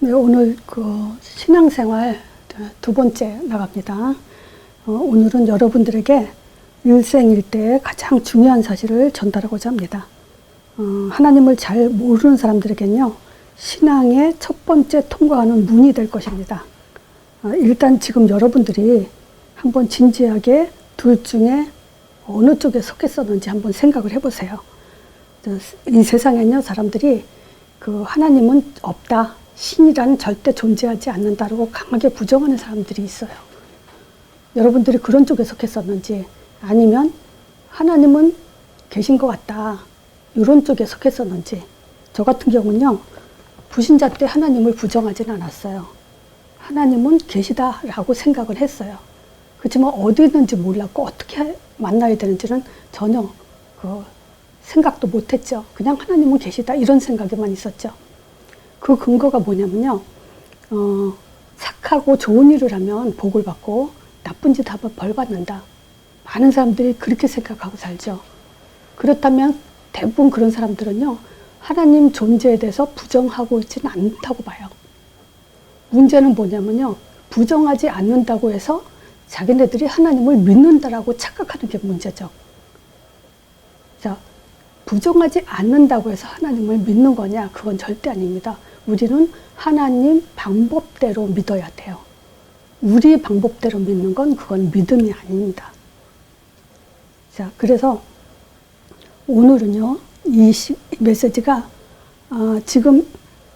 네, 오늘 신앙생활 두 번째 나갑니다. 오늘은 여러분들에게 일생일대의 가장 중요한 사실을 전달하고자 합니다. 하나님을 잘 모르는 사람들에게는요, 신앙의 첫 번째 통과하는 문이 될 것입니다. 일단 지금 여러분들이 한번 진지하게 둘 중에 어느 쪽에 속했었는지 한번 생각을 해보세요. 이 세상에는요, 사람들이 하나님은 없다, 신이란 절대 존재하지 않는다라고 강하게 부정하는 사람들이 있어요. 여러분들이 그런 쪽에 속했었는지, 아니면 하나님은 계신 것 같다, 이런 쪽에 속했었는지. 저 같은 경우는요, 불신자 때 하나님을 부정하지는 않았어요. 하나님은 계시다라고 생각을 했어요. 그렇지만 어디 있는지 몰랐고 어떻게 만나야 되는지는 전혀 생각도 못했죠. 그냥 하나님은 계시다, 이런 생각에만 있었죠. 그 근거가 뭐냐면요, 착하고 좋은 일을 하면 복을 받고 나쁜 짓 하면 벌 받는다. 많은 사람들이 그렇게 생각하고 살죠. 그렇다면 대부분 그런 사람들은요, 하나님 존재에 대해서 부정하고 있지는 않다고 봐요. 문제는 뭐냐면요, 부정하지 않는다고 해서 자기네들이 하나님을 믿는다라고 착각하는 게 문제죠. 자, 부정하지 않는다고 해서 하나님을 믿는 거냐? 그건 절대 아닙니다. 우리는 하나님 방법대로 믿어야 돼요. 우리 방법대로 믿는 건 그건 믿음이 아닙니다. 자, 그래서 오늘은요, 이 메시지가 지금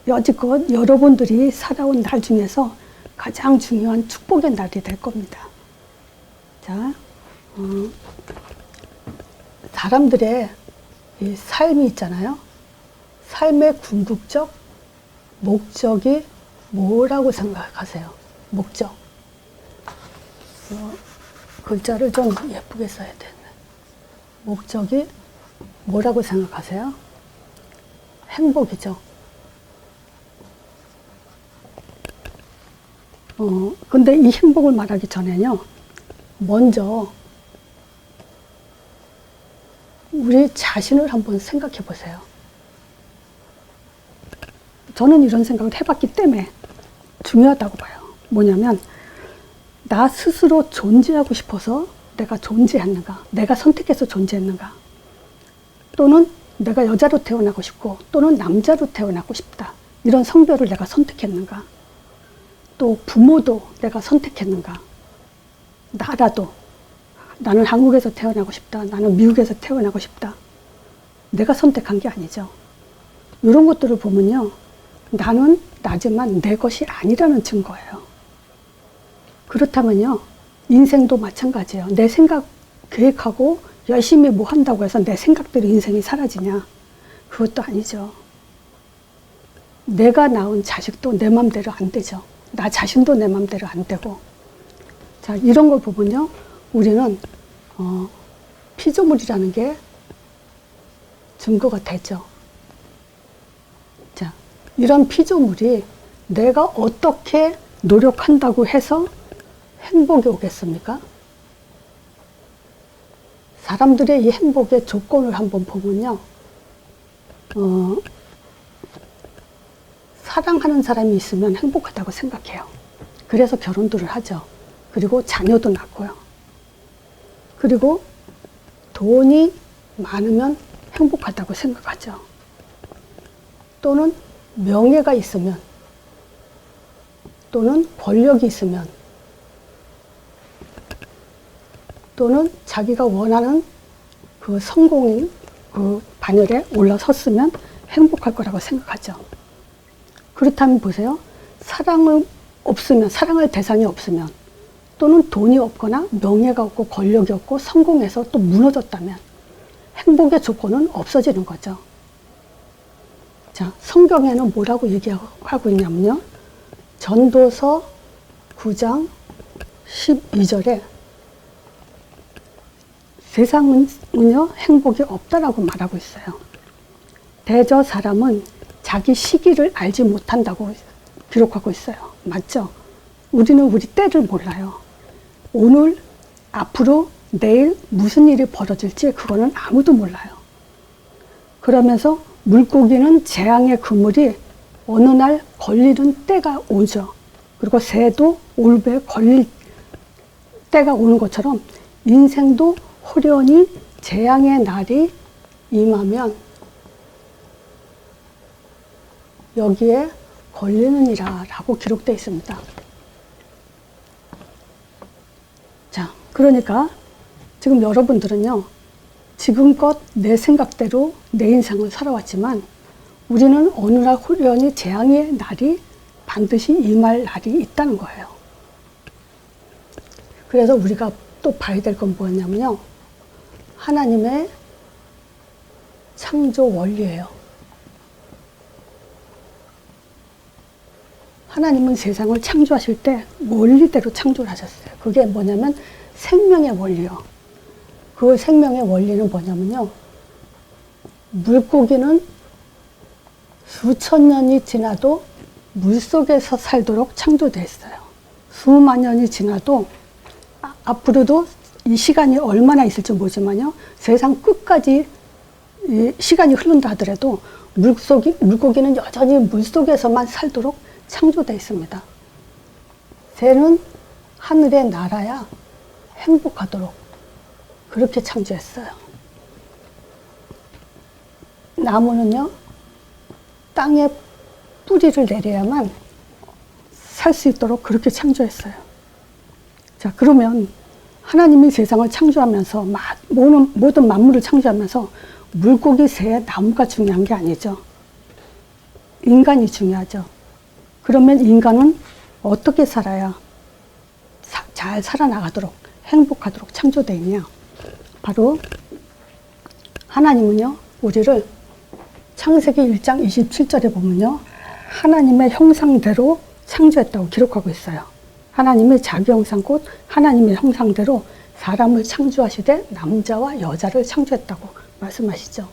여지껏 여러분들이 살아온 날 중에서 가장 중요한 축복의 날이 될 겁니다. 자, 사람들의 이 삶이 있잖아요. 삶의 궁극적 목적이 뭐라고 생각하세요? 목적. 글자를 좀 예쁘게 써야 되네. 목적이 뭐라고 생각하세요? 행복이죠. 근데 이 행복을 말하기 전에요, 먼저 우리 자신을 한번 생각해 보세요. 저는 이런 생각을 해봤기 때문에 중요하다고 봐요. 뭐냐면, 나 스스로 존재하고 싶어서 내가 존재했는가? 내가 선택해서 존재했는가? 또는 내가 여자로 태어나고 싶고, 또는 남자로 태어나고 싶다, 이런 성별을 내가 선택했는가? 또 부모도 내가 선택했는가? 나라도, 나는 한국에서 태어나고 싶다, 나는 미국에서 태어나고 싶다, 내가 선택한 게 아니죠. 이런 것들을 보면요, 나는 나지만 내 것이 아니라는 증거예요. 그렇다면요, 인생도 마찬가지예요. 내 생각 계획하고 열심히 뭐 한다고 해서 내 생각대로 인생이 사라지냐? 그것도 아니죠. 내가 낳은 자식도 내 맘대로 안 되죠. 나 자신도 내 맘대로 안 되고. 자, 이런 걸 보면요, 우리는 피조물이라는 게 증거가 되죠. 자, 이런 피조물이 내가 어떻게 노력한다고 해서 행복이 오겠습니까? 사람들의 이 행복의 조건을 한번 보면요, 사랑하는 사람이 있으면 행복하다고 생각해요. 그래서 결혼들을 하죠. 그리고 자녀도 낳고요. 그리고 돈이 많으면 행복하다고 생각하죠. 또는 명예가 있으면, 또는 권력이 있으면, 또는 자기가 원하는 그 성공인 그 반열에 올라섰으면 행복할 거라고 생각하죠. 그렇다면 보세요. 사랑을 없으면, 사랑할 대상이 없으면, 또는 돈이 없거나 명예가 없고 권력이 없고 성공해서 또 무너졌다면 행복의 조건은 없어지는 거죠. 자, 성경에는 뭐라고 얘기하고 있냐면요, 전도서 9장 12절에 세상은요, 행복이 없다라고 말하고 있어요. 대저 사람은 자기 시기를 알지 못한다고 기록하고 있어요. 맞죠? 우리는 우리 때를 몰라요. 오늘, 앞으로, 내일 무슨 일이 벌어질지 그거는 아무도 몰라요. 그러면서 물고기는 재앙의 그물이 어느 날 걸리는 때가 오죠. 그리고 새도 올배에 걸릴 때가 오는 것처럼 인생도 호련히 재앙의 날이 임하면 여기에 걸리느니라 라고 기록되어 있습니다. 자, 그러니까 지금 여러분들은요, 지금껏 내 생각대로 내 인생을 살아왔지만 우리는 어느 날 호련히 재앙의 날이 반드시 임할 날이 있다는 거예요. 그래서 우리가 또 봐야 될 건 뭐냐면요, 하나님의 창조 원리예요. 하나님은 세상을 창조하실 때 원리대로 창조를 하셨어요. 그게 뭐냐면 생명의 원리요. 그 생명의 원리는 뭐냐면요, 물고기는 수천 년이 지나도 물속에서 살도록 창조되어 있어요. 수만 년이 지나도 앞으로도 이 시간이 얼마나 있을지 모르지만요, 세상 끝까지 이 시간이 흐른다 하더라도 물고기는 여전히 물속에서만 살도록 창조되어 있습니다. 새는 하늘에 날아야 행복하도록 그렇게 창조했어요. 나무는요, 땅에 뿌리를 내려야만 살 수 있도록 그렇게 창조했어요. 자, 그러면 하나님이 세상을 창조하면서 모든 만물을 창조하면서 물고기, 새, 나무가 중요한 게 아니죠. 인간이 중요하죠. 그러면 인간은 어떻게 살아야 잘 살아나가도록 행복하도록 창조되어 있냐? 바로 하나님은요, 우리를 창세기 1장 27절에 보면요, 하나님의 형상대로 창조했다고 기록하고 있어요. 하나님이 자기 형상 곧 하나님의 형상대로 사람을 창조하시되 남자와 여자를 창조했다고 말씀하시죠.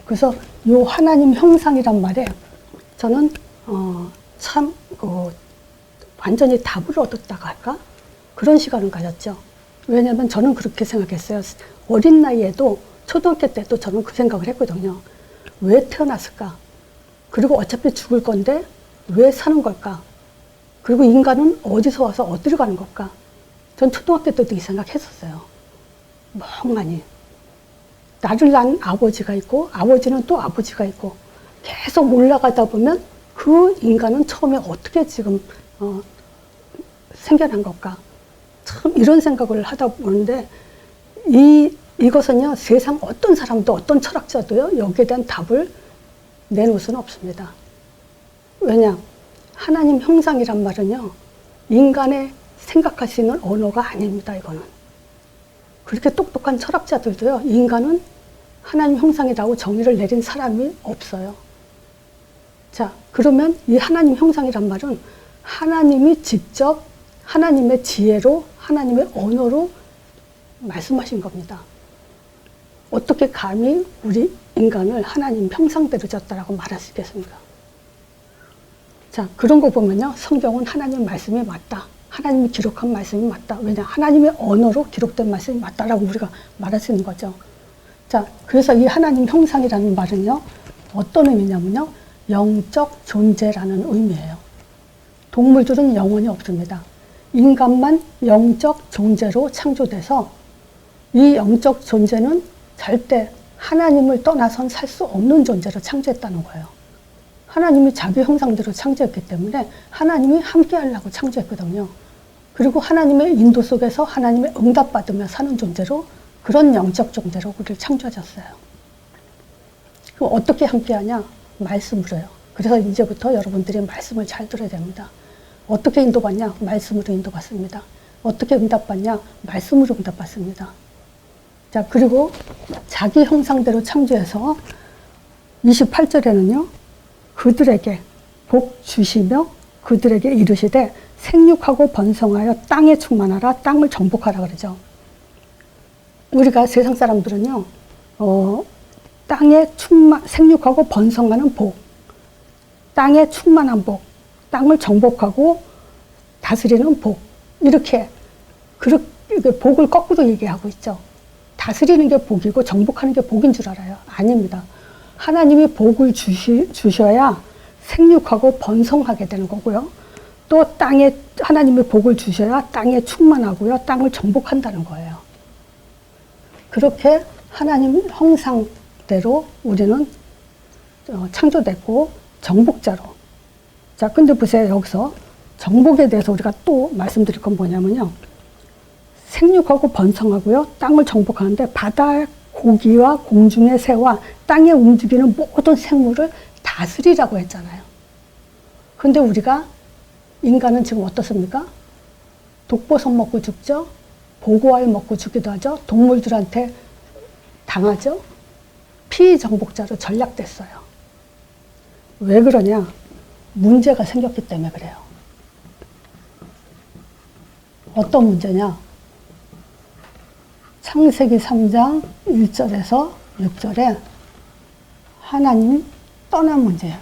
그래서 이 하나님 형상이란 말에 저는 완전히 답을 얻었다고 할까? 그런 시간을 가졌죠. 왜냐하면 저는 그렇게 생각했어요. 어린 나이에도 초등학교 때도 저는 그 생각을 했거든요. 왜 태어났을까? 그리고 어차피 죽을 건데 왜 사는 걸까? 그리고 인간은 어디서 와서 어디로 가는 걸까? 전 초등학교 때도 이 생각했었어요. 멍하니. 나를 낳은 아버지가 있고 아버지는 또 아버지가 있고 계속 올라가다 보면 그 인간은 처음에 어떻게 지금 생겨난 걸까? 참 이런 생각을 하다 보는데 이것은요, 세상 어떤 사람도 어떤 철학자도요, 여기에 대한 답을 내놓을 수는 없습니다. 왜냐? 하나님 형상이란 말은요, 인간의 생각할 수 있는 언어가 아닙니다, 이거는. 그렇게 똑똑한 철학자들도요, 인간은 하나님 형상이라고 정의를 내린 사람이 없어요. 자, 그러면 이 하나님 형상이란 말은 하나님이 직접 하나님의 지혜로, 하나님의 언어로 말씀하신 겁니다. 어떻게 감히 우리 인간을 하나님 형상대로 졌다라고 말할 수 있겠습니까? 자, 그런 거 보면요, 성경은 하나님 말씀이 맞다. 하나님이 기록한 말씀이 맞다. 왜냐? 하나님의 언어로 기록된 말씀이 맞다라고 우리가 말할 수 있는 거죠. 자, 그래서 이 하나님 형상이라는 말은요, 어떤 의미냐면요, 영적 존재라는 의미예요. 동물들은 영혼이 없습니다. 인간만 영적 존재로 창조돼서 이 영적 존재는 절대 하나님을 떠나선 살 수 없는 존재로 창조했다는 거예요. 하나님이 자기 형상대로 창조했기 때문에 하나님이 함께 하려고 창조했거든요. 그리고 하나님의 인도 속에서 하나님의 응답받으며 사는 존재로, 그런 영적 존재로 우리를 창조하셨어요. 그럼 어떻게 함께 하냐? 말씀으로요. 그래서 이제부터 여러분들이 말씀을 잘 들어야 됩니다. 어떻게 인도받냐? 말씀으로 인도받습니다. 어떻게 응답받냐? 말씀으로 응답받습니다. 자, 그리고 자기 형상대로 창조해서 28절에는요, 그들에게 복 주시며 그들에게 이르시되 생육하고 번성하여 땅에 충만하라, 땅을 정복하라 그러죠. 우리가 세상 사람들은요, 땅에 생육하고 번성하는 복, 땅에 충만한 복, 땅을 정복하고 다스리는 복, 이렇게 복을 거꾸로 얘기하고 있죠. 다스리는 게 복이고 정복하는 게 복인 줄 알아요. 아닙니다. 하나님이 복을 주셔야 생육하고 번성하게 되는 거고요. 또 땅에 하나님의 복을 주셔야 땅에 충만하고요. 땅을 정복한다는 거예요. 그렇게 하나님 형상대로 우리는 창조됐고 정복자로. 자, 근데 보세요. 여기서 정복에 대해서 우리가 또 말씀드릴 건 뭐냐면요. 생육하고 번성하고요. 땅을 정복하는데 바다 고기와 공중의 새와 땅에 움직이는 모든 생물을 다스리라고 했잖아요. 근데 우리가 인간은 지금 어떻습니까? 독버섯 먹고 죽죠? 보고알 먹고 죽기도 하죠? 동물들한테 당하죠? 피정복자로 전락됐어요. 왜 그러냐? 문제가 생겼기 때문에 그래요. 어떤 문제냐? 창세기 3장 1절에서 6절에 하나님 떠난 문제예요.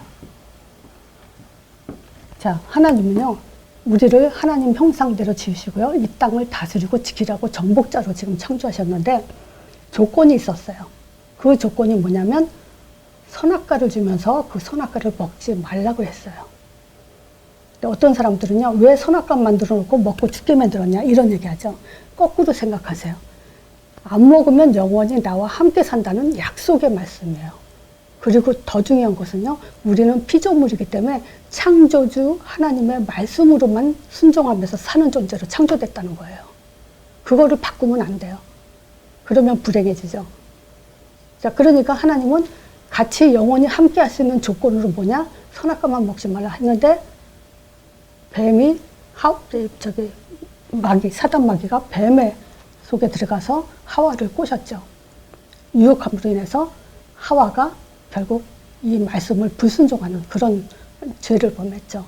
자, 하나님은요, 우리를 하나님 형상대로 지으시고요, 이 땅을 다스리고 지키라고 정복자로 지금 창조하셨는데 조건이 있었어요. 그 조건이 뭐냐면 선악과를 주면서 그 선악과를 먹지 말라고 했어요. 근데 어떤 사람들은요, 왜 선악과 만들어 놓고 먹고 죽게 만들었냐 이런 얘기하죠. 거꾸로 생각하세요. 안 먹으면 영원히 나와 함께 산다는 약속의 말씀이에요. 그리고 더 중요한 것은요, 우리는 피조물이기 때문에 창조주 하나님의 말씀으로만 순종하면서 사는 존재로 창조됐다는 거예요. 그거를 바꾸면 안 돼요. 그러면 불행해지죠. 자, 그러니까 하나님은 같이 영원히 함께 할 수 있는 조건으로 뭐냐? 선악과만 먹지 말라 했는데 뱀이 사단 마귀가 뱀의 속에 들어가서 하와를 꼬셨죠. 유혹함으로 인해서 하와가 결국 이 말씀을 불순종하는 그런 죄를 범했죠.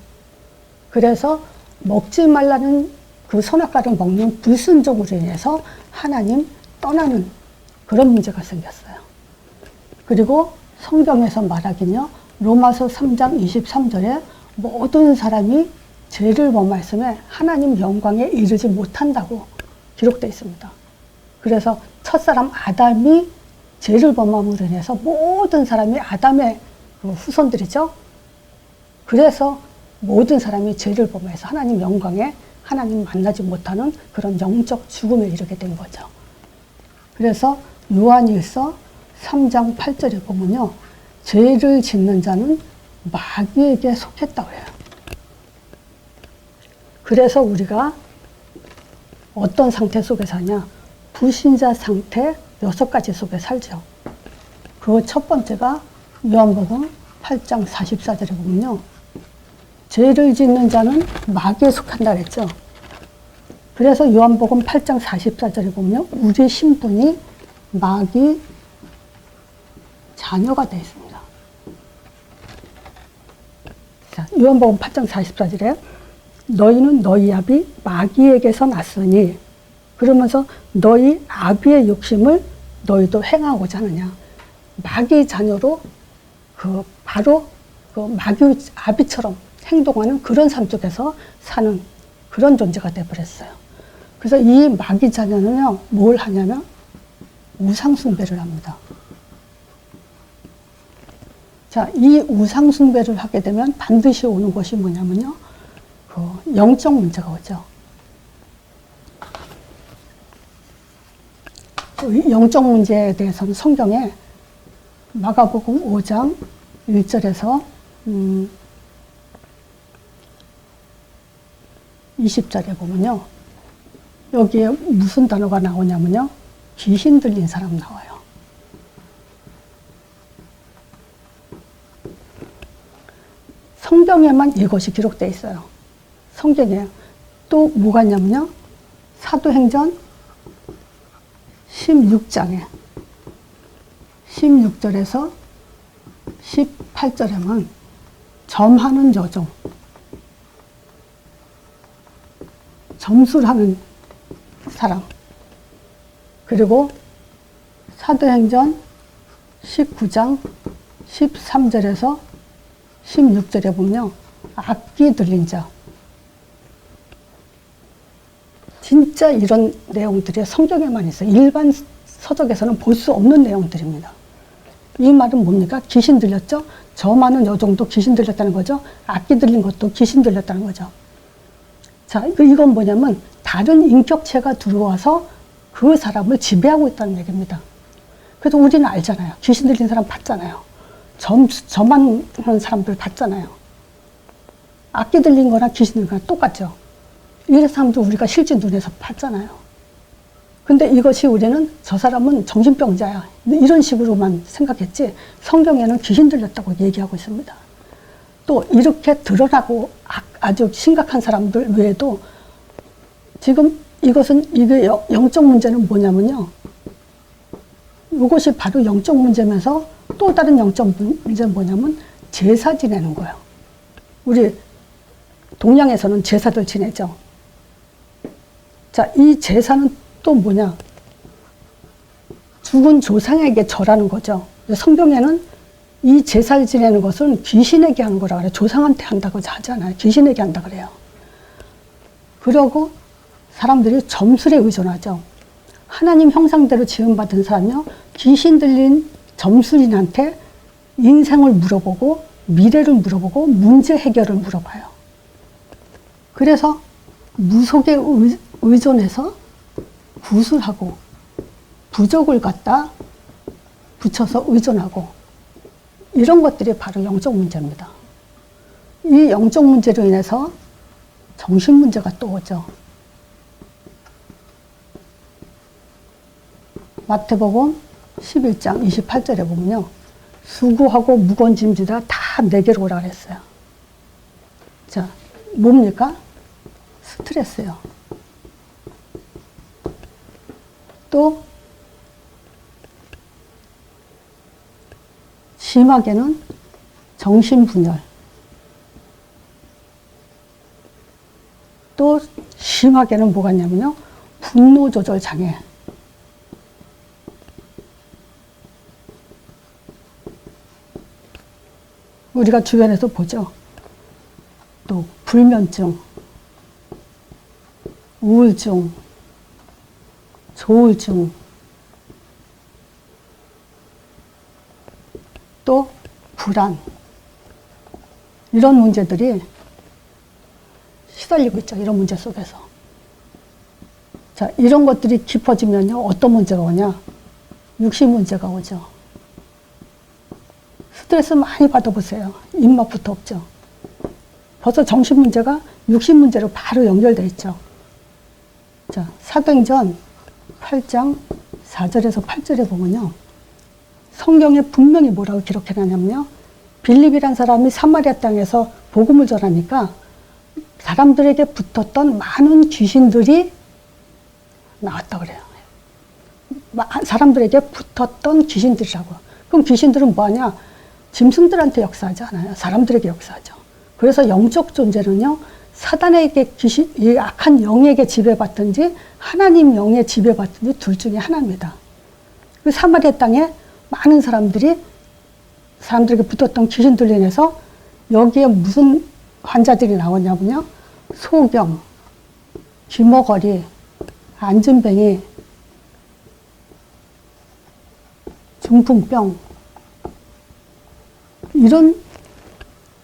그래서 먹지 말라는 그 선악과를 먹는 불순종으로 인해서 하나님 떠나는 그런 문제가 생겼어요. 그리고 성경에서 말하긴요, 로마서 3장 23절에 모든 사람이 죄를 범하였음에 하나님 영광에 이르지 못한다고 기록되어 있습니다. 그래서 첫사람 아담이 죄를 범함으로 인해서 모든 사람이 아담의 후손들이죠. 그래서 모든 사람이 죄를 범해서 하나님 영광에 하나님 만나지 못하는 그런 영적 죽음에 이르게 된 거죠. 그래서 요한일서 3장 8절에 보면요, 죄를 짓는 자는 마귀에게 속했다고 해요. 그래서 우리가 어떤 상태 속에 사냐? 불신자 상태 6가지 속에 살죠. 그 첫 번째가 요한복음 8장 44절에 보면요, 죄를 짓는 자는 마귀에 속한다 그랬죠. 그래서 요한복음 8장 44절에 보면 우리 신분이 마귀 자녀가 되어 있습니다. 자, 요한복음 8장 44절에 너희는 너희 아비 마귀에게서 났으니, 그러면서 너희 아비의 욕심을 너희도 행하고자 하느냐. 마귀 자녀로 바로 마귀 아비처럼 행동하는 그런 삶 속에서 사는 그런 존재가 되어버렸어요. 그래서 이 마귀 자녀는요, 뭘 하냐면 우상숭배를 합니다. 자, 이 우상숭배를 하게 되면 반드시 오는 것이 뭐냐면요, 영적 문제가 오죠. 영적 문제에 대해서는 성경에 마가복음 5장 1절에서 20절에 보면요, 여기에 무슨 단어가 나오냐면요, 귀신 들린 사람 나와요. 성경에만 이것이 기록되어 있어요. 성경에 또 뭐가 있냐면요, 사도행전 16장에 16절에서 18절에만 점하는 여종, 점술하는 사람, 그리고 사도행전 19장 13절에서 16절에 보면요, 악기 들린 자. 진짜 이런 내용들이 성경에만 있어요. 일반 서적에서는 볼 수 없는 내용들입니다. 이 말은 뭡니까? 귀신 들렸죠? 저만은 요 정도 귀신 들렸다는 거죠. 악기 들린 것도 귀신 들렸다는 거죠. 자, 이건 뭐냐면 다른 인격체가 들어와서 그 사람을 지배하고 있다는 얘기입니다. 그래서 우리는 알잖아요. 귀신 들린 사람 봤잖아요. 저만 하는 사람들 봤잖아요. 악기 들린 거나 귀신 들린 거나 똑같죠. 이런 사람도 우리가 실제 눈에서 봤잖아요. 근데 이것이 우리는 저 사람은 정신병자야, 이런 식으로만 생각했지 성경에는 귀신 들렸다고 얘기하고 있습니다. 또 이렇게 드러나고 아주 심각한 사람들 외에도 지금 이게 영적 문제는 뭐냐면요. 이것이 바로 영적 문제면서 또 다른 영적 문제는 뭐냐면 제사 지내는 거예요. 우리 동양에서는 제사들 지내죠. 자, 이 제사는 또 뭐냐? 죽은 조상에게 절하는 거죠. 성경에는 이 제사를 지내는 것은 귀신에게 하는 거라 그래요. 조상한테 한다고 하잖아요. 귀신에게 한다 그래요. 그러고 사람들이 점술에 의존하죠. 하나님 형상대로 지음받은 사람이요. 귀신 들린 점술인한테 인생을 물어보고 미래를 물어보고 문제 해결을 물어봐요. 그래서 무속에 의존해서 구술하고 부적을 갖다 붙여서 의존하고 이런 것들이 바로 영적 문제입니다. 이 영적 문제로 인해서 정신 문제가 또 오죠. 마태복음 11장 28절에 보면요. 수고하고 무거운 짐지다 다 내게로 오라 그랬어요. 자, 뭡니까? 스트레스요. 또 심하게는 정신분열, 또 심하게는 뭐가 있냐면요. 분노조절 장애, 우리가 주변에서 보죠. 또 불면증, 우울증, 조울증, 또 불안, 이런 문제들이 시달리고 있죠. 이런 문제 속에서. 자, 이런 것들이 깊어지면요. 어떤 문제가 오냐? 육신 문제가 오죠. 스트레스 많이 받아보세요. 입맛부터 없죠. 벌써 정신 문제가 육신 문제로 바로 연결되어 있죠. 자, 사도행전 8장 4절에서 8절에 보면요. 성경에 분명히 뭐라고 기록해놨냐면요. 빌립이란 사람이 사마리아 땅에서 복음을 전하니까 사람들에게 붙었던 많은 귀신들이 나왔다 그래요. 사람들에게 붙었던 귀신들이라고. 그럼 귀신들은 뭐하냐? 짐승들한테 역사하지 않아요. 사람들에게 역사하죠. 그래서 영적 존재는요. 사단에게 이 악한 영에게 지배받든지 하나님 영에 지배받든지 둘 중에 하나입니다. 그 사마리아 땅에 많은 사람들에게 붙었던 귀신들로 인해서 여기에 무슨 환자들이 나오냐면요. 소경, 귀머거리, 안진뱅이, 중풍병, 이런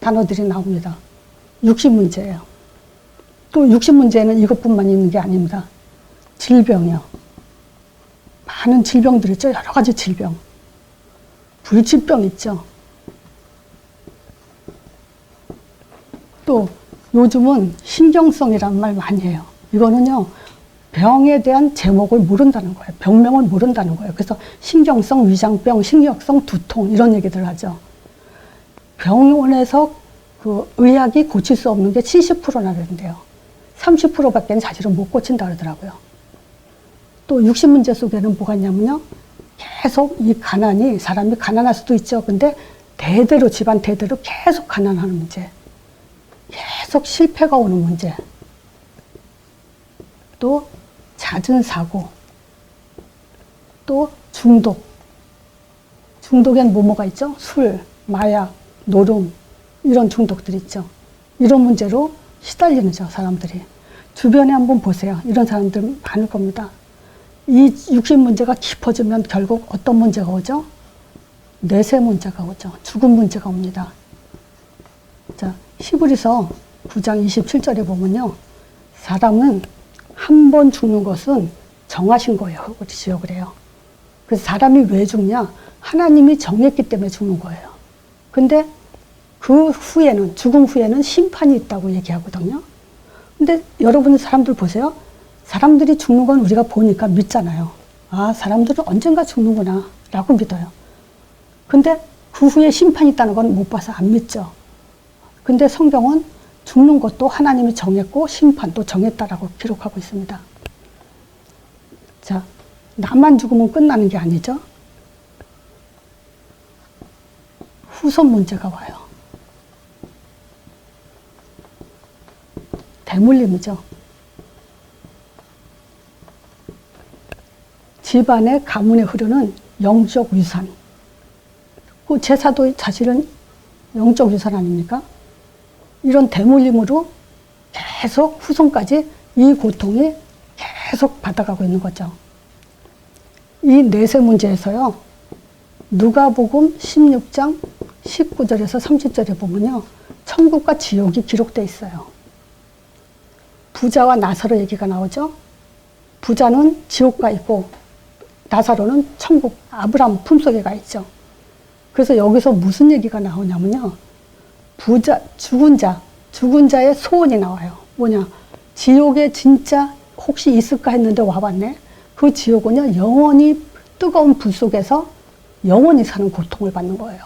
단어들이 나옵니다. 육신 문제예요. 또 육신 문제는 이것뿐만 있는 게 아닙니다. 질병이요. 많은 질병들 있죠. 여러 가지 질병. 불치병 있죠. 또 요즘은 신경성이란 말 많이 해요. 이거는요. 병에 대한 제목을 모른다는 거예요. 병명을 모른다는 거예요. 그래서 신경성 위장병, 신경성 두통 이런 얘기들 하죠. 병원에서 그 의학이 고칠 수 없는 게 70%나 되는데요. 30%밖에는 사실은 못 고친다 그러더라고요. 또 육신 문제 속에는 뭐가 있냐면요. 계속 이 가난이, 사람이 가난할 수도 있죠. 근데 대대로, 집안 대대로 계속 가난하는 문제. 계속 실패가 오는 문제. 또 잦은 사고. 또 중독. 중독엔 뭐가 있죠? 술, 마약, 노름, 이런 중독들 있죠. 이런 문제로 시달리는 죠, 사람들이. 주변에 한번 보세요. 이런 사람들 많을 겁니다. 이 육신 문제가 깊어지면 결국 어떤 문제가 오죠? 내세 문제가 오죠. 죽음 문제가 옵니다. 자, 히브리서 9장 27절에 보면요. 사람은 한 번 죽는 것은 정하신 거예요. 하고 지적을 해요. 그래서 사람이 왜 죽냐? 하나님이 정했기 때문에 죽는 거예요. 근데 그 후에는, 죽음 후에는 심판이 있다고 얘기하거든요. 근데 여러분 사람들 보세요. 사람들이 죽는 건 우리가 보니까 믿잖아요. 아, 사람들은 언젠가 죽는구나 라고 믿어요. 근데 그 후에 심판이 있다는 건 못 봐서 안 믿죠. 근데 성경은 죽는 것도 하나님이 정했고 심판도 정했다라고 기록하고 있습니다. 자, 나만 죽으면 끝나는 게 아니죠. 후손 문제가 와요. 대물림이죠. 집안의 가문에 흐르는 영적 유산. 그 제사도 사실은 영적 유산 아닙니까? 이런 대물림으로 계속 후손까지 이 고통이 계속 받아가고 있는 거죠. 이 내세 문제에서요. 누가복음 16장 19절에서 30절에 보면요. 천국과 지옥이 기록되어 있어요. 부자와 나사로 얘기가 나오죠. 부자는 지옥 가 있고 나사로는 천국 아브라함 품속에 가 있죠. 그래서 여기서 무슨 얘기가 나오냐면요. 부자, 죽은 자의 소원이 나와요. 뭐냐. 지옥에 진짜 혹시 있을까 했는데 와봤네. 그 지옥은요. 영원히 뜨거운 불 속에서 영원히 사는 고통을 받는 거예요.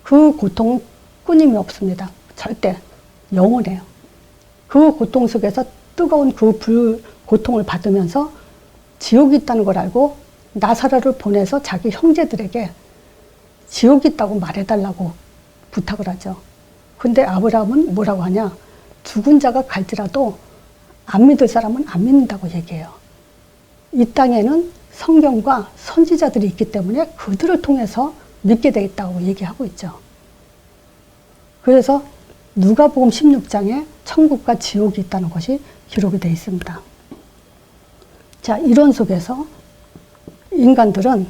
그 고통은 끊임이 없습니다. 절대 영원해요. 그 고통 속에서 뜨거운 그 고통을 받으면서 지옥이 있다는 걸 알고 나사로를 보내서 자기 형제들에게 지옥이 있다고 말해달라고 부탁을 하죠. 근데 아브라함은 뭐라고 하냐? 죽은 자가 갈지라도 안 믿을 사람은 안 믿는다고 얘기해요. 이 땅에는 성경과 선지자들이 있기 때문에 그들을 통해서 믿게 되겠다고 얘기하고 있죠. 그래서 누가복음 16장에 천국과 지옥이 있다는 것이 기록이 되어 있습니다. 자, 이런 속에서 인간들은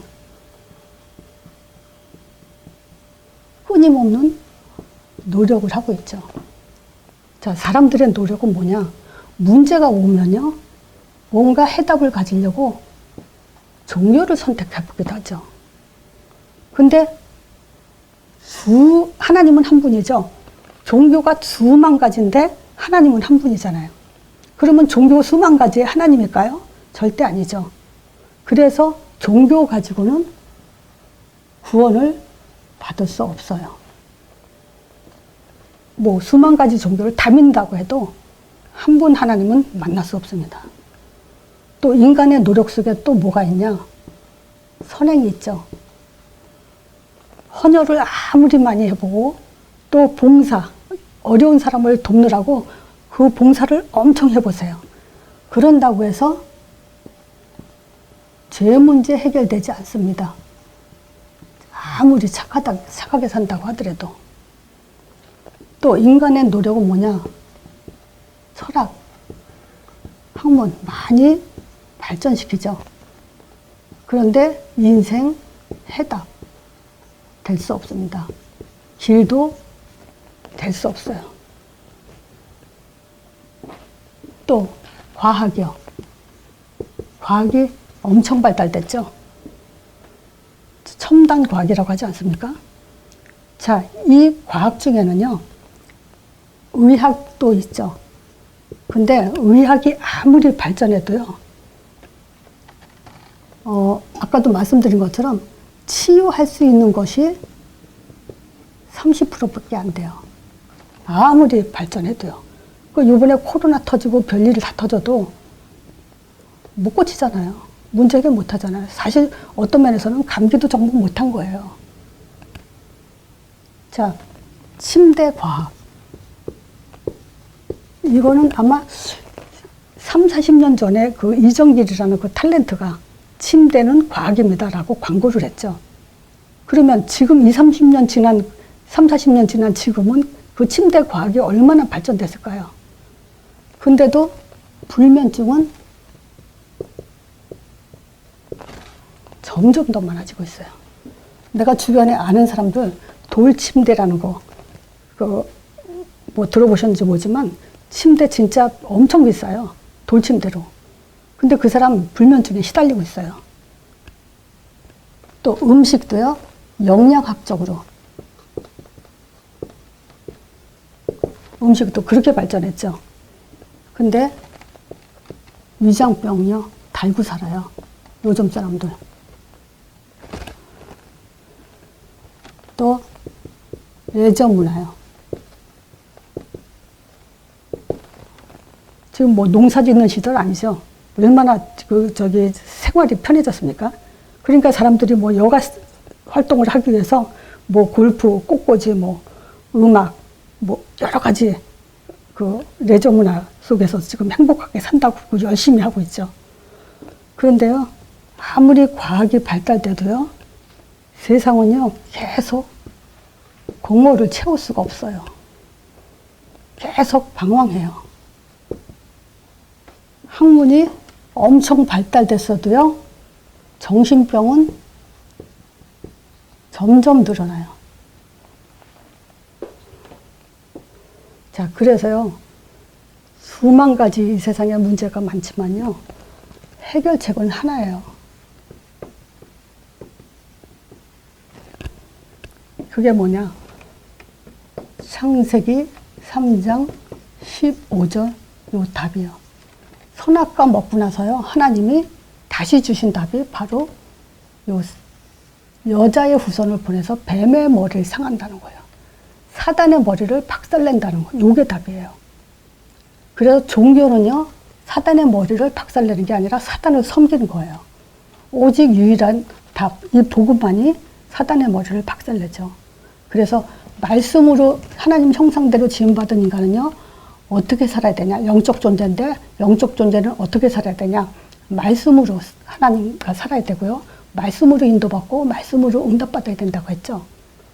끊임없는 노력을 하고 있죠. 자, 사람들의 노력은 뭐냐? 문제가 오면요, 뭔가 해답을 가지려고 종교를 선택해 보기도 하죠. 근데 하나님은 한 분이죠. 종교가 수만 가지인데 하나님은 한 분이잖아요. 그러면 종교 수만 가지의 하나님일까요? 절대 아니죠. 그래서 종교 가지고는 구원을 받을 수 없어요. 뭐 수만 가지 종교를 다 믿는다고 해도 한 분 하나님은 만날 수 없습니다. 또 인간의 노력 속에 또 뭐가 있냐? 선행이 있죠. 헌혈을 아무리 많이 해보고 또 봉사, 어려운 사람을 돕느라고 그 봉사를 엄청 해보세요. 그런다고 해서 죄 문제 해결되지 않습니다. 아무리 착하게 산다고 하더라도. 또 인간의 노력은 뭐냐? 철학, 학문 많이 발전시키죠. 그런데 인생 해답 될 수 없습니다. 길도 될 수 없어요. 또 과학이요. 과학이 엄청 발달됐죠. 첨단 과학이라고 하지 않습니까? 자, 이 과학 중에는요, 의학도 있죠. 근데 의학이 아무리 발전해도요, 아까도 말씀드린 것처럼 치유할 수 있는 것이 30%밖에 안 돼요. 아무리 발전해도요. 이번에 코로나 터지고 별일이 다 터져도 못 고치잖아요. 문제 해결 못 하잖아요. 사실 어떤 면에서는 감기도 정복 못 한 거예요. 자, 침대 과학. 이거는 아마 3, 40년 전에 그 이정길이라는 그 탤런트가 침대는 과학입니다라고 광고를 했죠. 그러면 지금 3, 40년 지난 지금은 그 침대 과학이 얼마나 발전됐을까요? 근데도 불면증은 점점 더 많아지고 있어요. 내가 주변에 아는 사람들 돌침대라는 거, 뭐 들어보셨는지 모르지만 침대 진짜 엄청 비싸요. 돌침대로. 근데 그 사람 불면증에 시달리고 있어요. 또 음식도요, 영양학적으로. 음식도 그렇게 발전했죠. 근데 위장병이요, 달고 살아요. 요즘 사람들. 또 레저 문화요. 지금 뭐 농사 짓는 시절 아니죠. 얼마나 생활이 편해졌습니까? 그러니까 사람들이 뭐 여가 활동을 하기 위해서 뭐 골프, 꽃꽂이, 뭐 음악, 뭐 여러 가지 그 레저 문화 속에서 지금 행복하게 산다고 열심히 하고 있죠. 그런데요, 아무리 과학이 발달돼도요, 세상은요, 계속 공허를 채울 수가 없어요. 계속 방황해요. 학문이 엄청 발달됐어도요, 정신병은 점점 늘어나요. 자, 그래서요, 수만 가지 이 세상에 문제가 많지만요, 해결책은 하나예요. 그게 뭐냐? 창세기 3장 15절 요 답이요. 선악과 먹고 나서요, 하나님이 다시 주신 답이 바로 요 여자의 후손을 보내서 뱀의 머리를 상한다는 거예요. 사단의 머리를 박살낸다는 거. 요게 답이에요. 그래서 종교는요, 사단의 머리를 박살내는 게 아니라 사단을 섬기는 거예요. 오직 유일한 답, 이 복음만이 사단의 머리를 박살내죠. 그래서 말씀으로 하나님 형상대로 지음받은 인간은요, 어떻게 살아야 되냐? 영적 존재인데 영적 존재는 어떻게 살아야 되냐? 말씀으로 하나님과 살아야 되고요. 말씀으로 인도받고 말씀으로 응답받아야 된다고 했죠.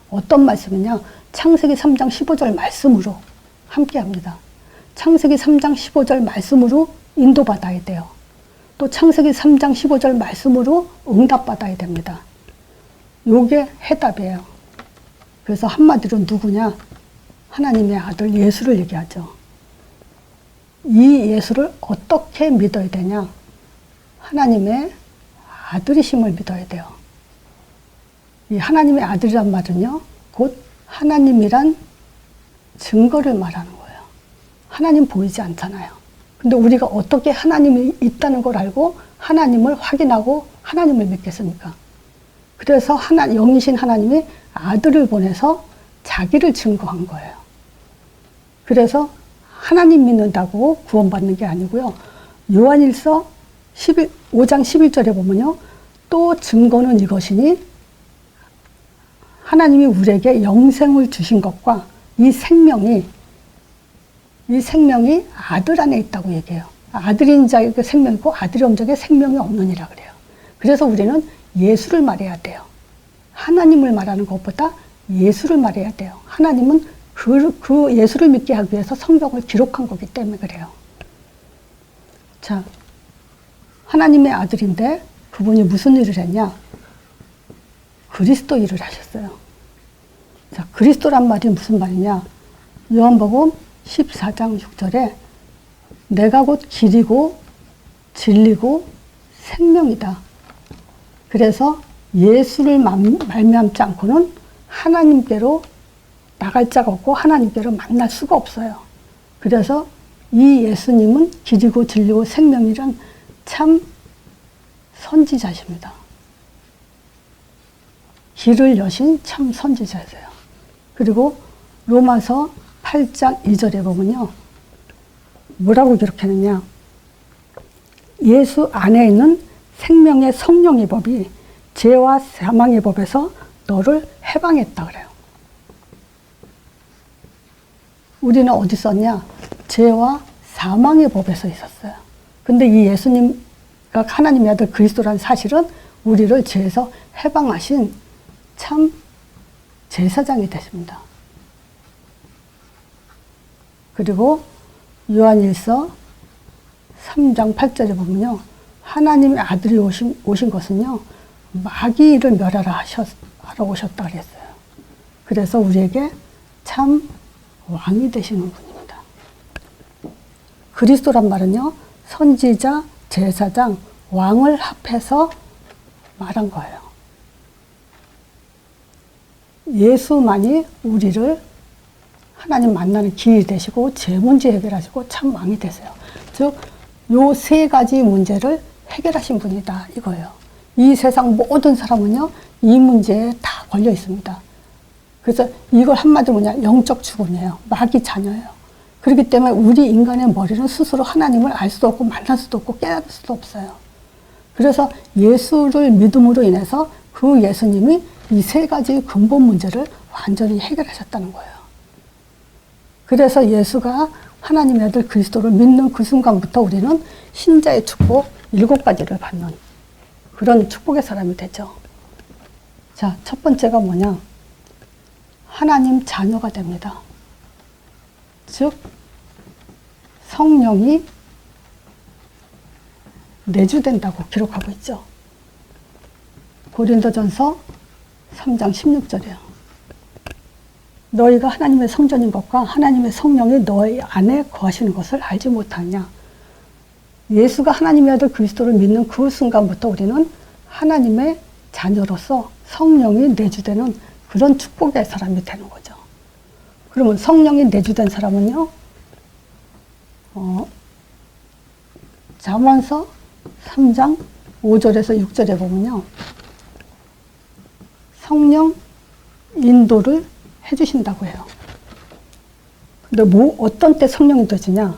어떤 말씀이냐? 창세기 3장 15절 말씀으로 함께합니다. 창세기 3장 15절 말씀으로 인도받아야 돼요. 또 창세기 3장 15절 말씀으로 응답받아야 됩니다. 요게 해답이에요. 그래서 한마디로 누구냐? 하나님의 아들 예수를 얘기하죠. 이 예수를 어떻게 믿어야 되냐? 하나님의 아들이심을 믿어야 돼요. 이 하나님의 아들이란 말은요, 곧 하나님이란 증거를 말하는 거예요. 하나님 보이지 않잖아요. 근데 우리가 어떻게 하나님이 있다는 걸 알고 하나님을 확인하고 하나님을 믿겠습니까? 그래서 영이신 하나님이 아들을 보내서 자기를 증거한 거예요. 그래서 하나님 믿는다고 구원받는 게 아니고요. 요한일서 5장 11절에 보면요. 또 증거는 이것이니 하나님이 우리에게 영생을 주신 것과 이 생명이 아들 안에 있다고 얘기해요. 아들인 자의 생명이 있고 아들이 없는 자에게 생명이 없느니라 그래요. 그래서 우리는 예수를 말해야 돼요. 하나님을 말하는 것보다 예수를 말해야 돼요. 하나님은 그 예수를 믿게 하기 위해서 성경을 기록한 거기 때문에 그래요. 자, 하나님의 아들인데 그분이 무슨 일을 했냐? 그리스도 일을 하셨어요. 자, 그리스도란 말이 무슨 말이냐? 요한복음 14장 6절에 내가 곧 길이고 진리고 생명이다. 그래서 예수를 말미암지 않고는 하나님께로 나갈 자가 없고 하나님께로 만날 수가 없어요. 그래서 이 예수님은 길이고 진리고 생명이란 참 선지자십니다. 길을 여신 참 선지자세요. 그리고 로마서 8장 2절에 보면요. 뭐라고 기록했느냐. 예수 안에 있는 생명의 성령의 법이 죄와 사망의 법에서 너를 해방했다 그래요. 우리는 어디 있었냐? 죄와 사망의 법에서 있었어요. 근데 이 예수님과 하나님의 아들 그리스도라는 사실은 우리를 죄에서 해방하신 참 제사장이 되십니다. 그리고 요한일서 3장 8절에 보면요. 하나님의 아들이 오신 것은요. 마귀를 멸하라 알아오셨다 그랬어요. 그래서 우리에게 참 왕이 되시는 분입니다. 그리스도란 말은요, 선지자, 제사장, 왕을 합해서 말한 거예요. 예수만이 우리를 하나님 만나는 길이 되시고 제 문제 해결하시고 참 왕이 되세요. 즉, 요 세 가지 문제를 해결하신 분이다 이거예요. 이 세상 모든 사람은요, 이 문제에 다 걸려 있습니다. 그래서 이걸 한마디로 뭐냐, 영적 죽음이에요. 마귀 자녀예요. 그렇기 때문에 우리 인간의 머리는 스스로 하나님을 알 수도 없고 만날 수도 없고 깨달을 수도 없어요. 그래서 예수를 믿음으로 인해서 그 예수님이 이 세 가지 근본 문제를 완전히 해결하셨다는 거예요. 그래서 예수가 하나님의 아들 그리스도를 믿는 그 순간부터 우리는 신자의 축복 7가지를 받는 그런 축복의 사람이 되죠. 자, 첫 번째가 뭐냐? 하나님 자녀가 됩니다. 즉, 성령이 내주된다고 기록하고 있죠. 고린도전서 3장 16절이에요. 너희가 하나님의 성전인 것과 하나님의 성령이 너희 안에 거하시는 것을 알지 못하느냐. 예수가 하나님의 아들 그리스도를 믿는 그 순간부터 우리는 하나님의 자녀로서 성령이 내주되는 그런 축복의 사람이 되는 거죠. 그러면 성령이 내주된 사람은요, 잠언서 3장 5절에서 6절에 보면요, 성령 인도를 해주신다고 해요. 근데 어떤 때 성령이 되주냐?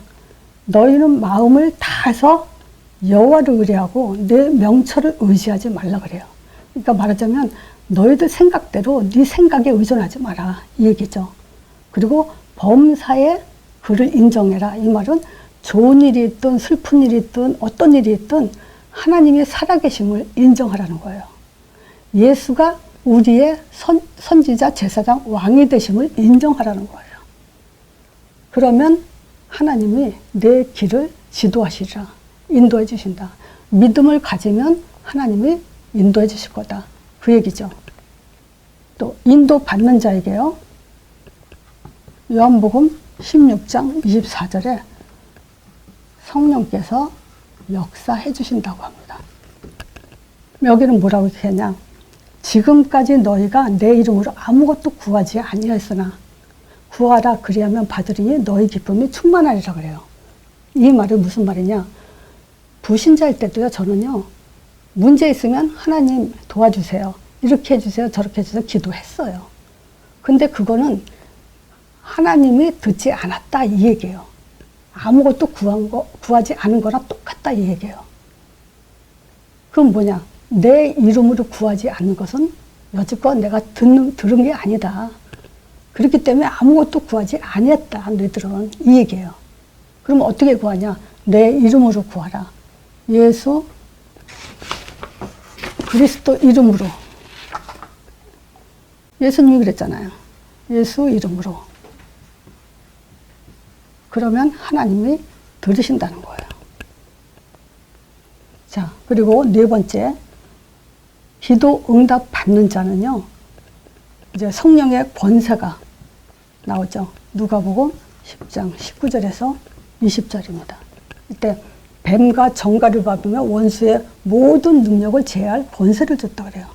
너희는 마음을 다해서 여호와를 의뢰하고 내 명철을 의지하지 말라 그래요. 그러니까 말하자면 너희들 생각대로 네 생각에 의존하지 마라 이 얘기죠. 그리고 범사에 그를 인정해라. 이 말은 좋은 일이 있든 슬픈 일이 있든 어떤 일이 있든 하나님의 살아계심을 인정하라는 거예요. 예수가 우리의 선지자, 제사장, 왕이 되심을 인정하라는 거예요. 그러면 하나님이 내 길을 지도하시리라. 인도해 주신다. 믿음을 가지면 하나님이 인도해 주실 거다. 그 얘기죠. 또 인도받는 자에게요, 요한복음 16장 24절에 성령께서 역사해 주신다고 합니다. 여기는 뭐라고 했냐? 지금까지 너희가 내 이름으로 아무것도 구하지 아니하였으나 구하라 그리하면 받으리니 너희 기쁨이 충만하리라 그래요. 이 말은 무슨 말이냐? 불신자일 때도요, 저는요, 문제 있으면 하나님 도와주세요, 이렇게 해주세요, 저렇게 해주세요 기도했어요. 근데 그거는 하나님이 듣지 않았다 이 얘기예요. 아무것도 구하지 않은 거랑 똑같다 이 얘기예요. 그럼 뭐냐? 내 이름으로 구하지 않는 것은 여지껏 내가 들은 게 아니다. 그렇기 때문에 아무것도 구하지 아니했다 너희들은 이 얘기예요. 그럼 어떻게 구하냐? 내 이름으로 구하라. 예수 그리스도 이름으로. 예수님이 그랬잖아요. 예수 이름으로. 그러면 하나님이 들으신다는 거예요. 자, 그리고 네 번째, 기도 응답 받는 자는요, 이제 성령의 권세가 나오죠. 누가복음 10장 19절에서 20절입니다. 이때 뱀과 정갈을 밟으며 원수의 모든 능력을 제할 권세를 줬다 그래요.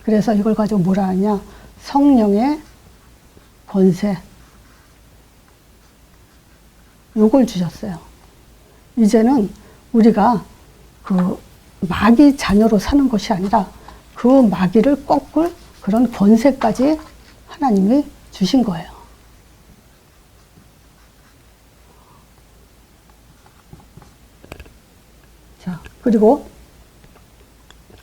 그래서 이걸 가지고 뭐라 하냐? 성령의 권세. 요걸 주셨어요. 이제는 우리가 그 마귀 자녀로 사는 것이 아니라 그 마귀를 꺾을 그런 권세까지 하나님이 주신 거예요. 자, 그리고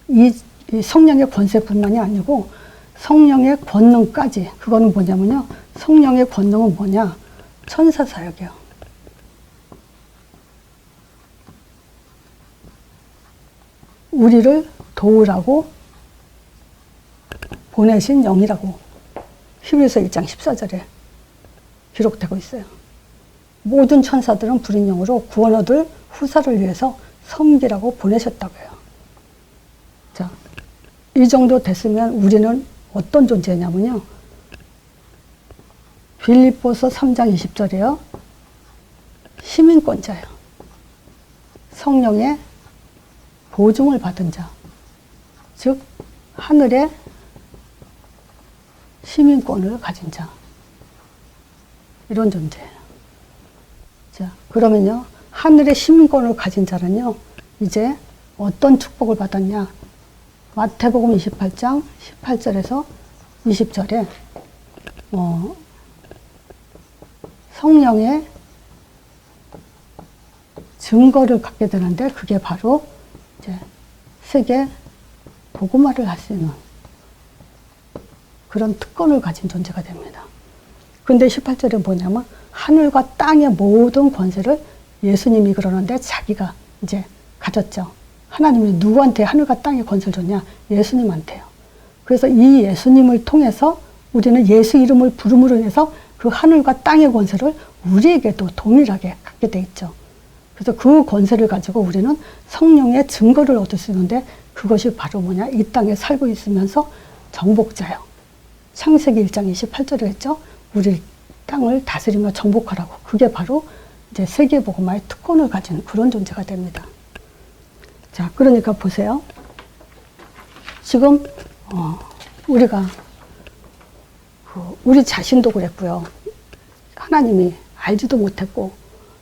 이 성령의 권세뿐만이 아니고 성령의 권능까지, 그거는 뭐냐면요, 성령의 권능은 뭐냐? 천사 사역이요. 우리를 도우라고 보내신 영이라고 히브리서 1장 14절에 기록되고 있어요. 모든 천사들은 불인 영으로 구원 얻을 후사를 위해서 섬기라고 보내셨다고 해요. 자, 이 정도 됐으면 우리는 어떤 존재냐면요. 빌립보서 3장 20절이요. 시민권자예요. 성령의 보증을 받은 자. 즉 하늘의 시민권을 가진 자. 이런 존재예요. 자, 그러면요. 하늘의 시민권을 가진 자는요. 이제 어떤 축복을 받았냐. 마태복음 28장 18절에서 20절에 성령의 증거를 갖게 되는데 그게 바로 이제 세계 복음화를 할 수 있는 그런 특권을 가진 존재가 됩니다. 근데 18절에 뭐냐면 하늘과 땅의 모든 권세를 예수님이 그러는데 자기가 이제 가졌죠. 하나님이 누구한테 하늘과 땅의 권세를 줬냐? 예수님한테요. 그래서 이 예수님을 통해서 우리는 예수 이름을 부름으로 인해서 그 하늘과 땅의 권세를 우리에게도 동일하게 갖게 돼 있죠. 그래서 그 권세를 가지고 우리는 성령의 증거를 얻을 수 있는데 그것이 바로 뭐냐? 이 땅에 살고 있으면서 정복자요. 창세기 1장 28절에 했죠. 우리 땅을 다스리며 정복하라고. 그게 바로 이제 세계복음화의 특권을 가진 그런 존재가 됩니다. 자, 그러니까 보세요. 지금 우리가 우리 자신도 그랬고요. 하나님이 알지도 못했고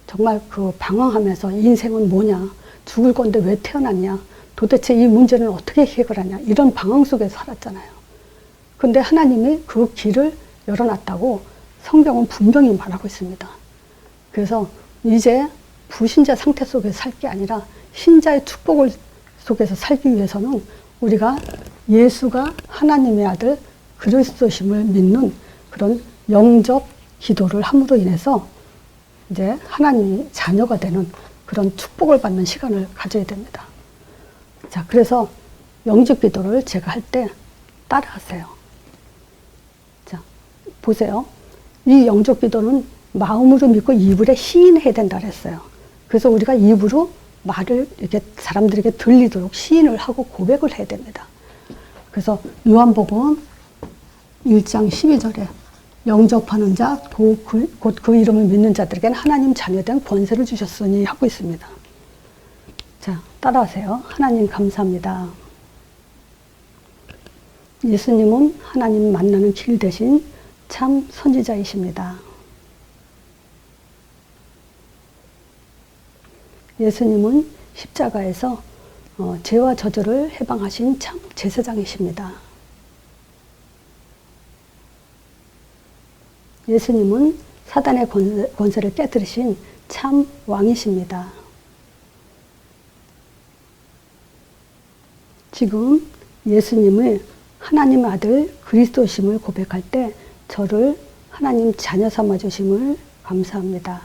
정말 그 방황하면서 인생은 뭐냐, 죽을 건데 왜 태어났냐, 도대체 이 문제는 어떻게 해결하냐, 이런 방황 속에 살았잖아요. 근데 하나님이 그 길을 열어놨다고 성경은 분명히 말하고 있습니다. 그래서 이제 불신자 상태 속에서 살 게 아니라 신자의 축복을 속에서 살기 위해서는 우리가 예수가 하나님의 아들 그리스도심을 믿는 그런 영접 기도를 함으로 인해서 이제 하나님이 자녀가 되는 그런 축복을 받는 시간을 가져야 됩니다. 자, 그래서 영접 기도를 제가 할 때 따라하세요. 자, 보세요. 이 영접 기도는 마음으로 믿고 입으로 시인해야 된다 그랬어요. 그래서 우리가 입으로 말을 이렇게 사람들에게 들리도록 시인을 하고 고백을 해야 됩니다. 그래서 요한복음 1장 12절에 영접하는 자, 곧 그 이름을 믿는 자들에게는 하나님 자녀된 권세를 주셨으니 하고 있습니다. 자, 따라하세요. 하나님 감사합니다. 예수님은 하나님 만나는 길 대신 참 선지자이십니다. 예수님은 십자가에서 죄와 저주를 해방하신 참 제사장이십니다. 예수님은 사단의 권세를 깨뜨리신 참 왕이십니다. 지금 예수님을 하나님 아들 그리스도심을 고백할 때 저를 하나님 자녀 삼아 주심을 감사합니다.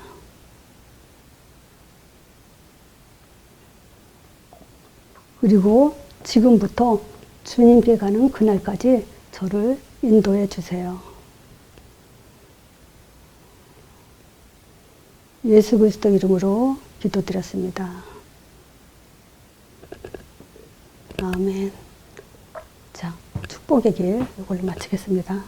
그리고 지금부터 주님께 가는 그날까지 저를 인도해 주세요. 예수 그리스도 이름으로 기도드렸습니다. 아멘. 자, 축복의 길 이걸로 마치겠습니다.